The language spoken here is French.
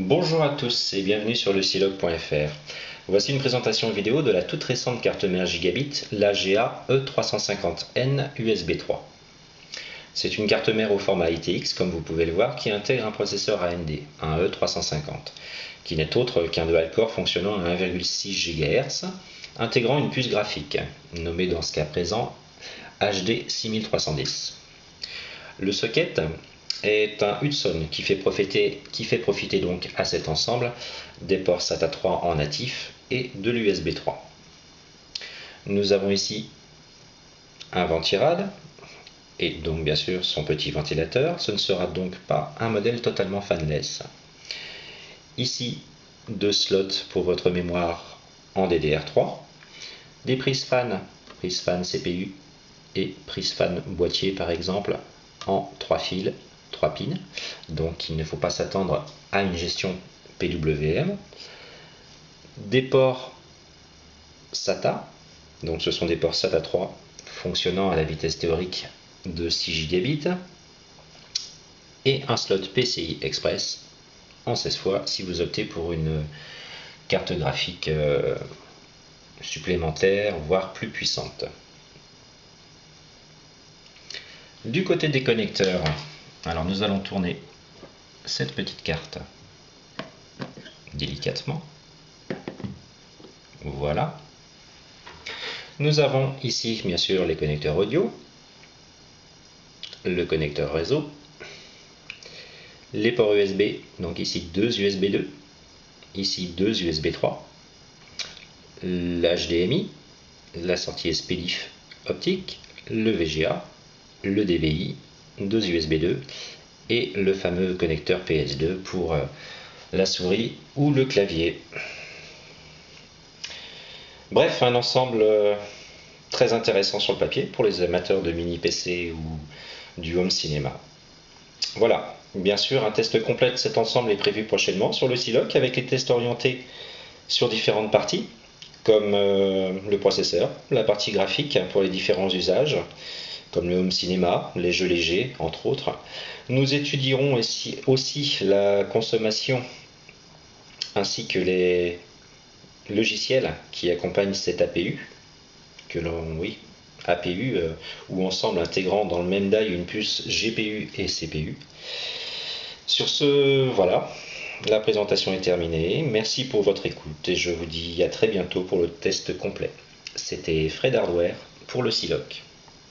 Bonjour à tous et bienvenue sur le silog.fr. Voici une présentation vidéo de la toute récente carte mère Gigabit, la GA E350N USB 3. C'est une carte mère au format ITX, comme vous pouvez le voir, qui intègre un processeur AMD, un E350, qui n'est autre qu'un dual-core fonctionnant à 1,6 GHz, intégrant une puce graphique, nommée dans ce cas présent HD 6310. Le socket est un Hudson qui fait profiter donc à cet ensemble des ports SATA 3 en natif et de l'USB 3. Nous avons ici un ventirad et donc bien sûr son petit ventilateur. Ce ne sera donc pas un modèle totalement fanless. Ici, deux slots pour votre mémoire en DDR3, des prises fan CPU et prise fan boîtier par exemple en 3 fils, 3 pins, donc il ne faut pas s'attendre à une gestion PWM. Des ports SATA, donc ce sont des ports SATA 3 fonctionnant à la vitesse théorique de 6 gigabits, et un slot PCI Express en 16 fois si vous optez pour une carte graphique supplémentaire, voire plus puissante. Du côté des connecteurs, alors nous allons tourner cette petite carte délicatement. Voilà. Nous avons ici bien sûr les connecteurs audio, le connecteur réseau, les ports USB, donc ici deux USB 2, ici deux USB 3, l'HDMI, la sortie SPDIF optique, le VGA, le DVI, deux USB 2 et le fameux connecteur PS2 pour la souris ou le clavier. Bref, un ensemble très intéressant sur le papier pour les amateurs de mini PC ou du home cinéma. Voilà, bien sûr, un test complet de cet ensemble est prévu prochainement sur le Silog avec les tests orientés sur différentes parties, comme le processeur, la partie graphique pour les différents usages, comme le home cinéma, les jeux légers, entre autres. Nous étudierons aussi la consommation ainsi que les logiciels qui accompagnent cette APU, ou ensemble intégrant dans le même die une puce GPU et CPU. Sur ce, voilà, la présentation est terminée. Merci pour votre écoute et je vous dis à très bientôt pour le test complet. C'était Fred Hardware pour le Silog.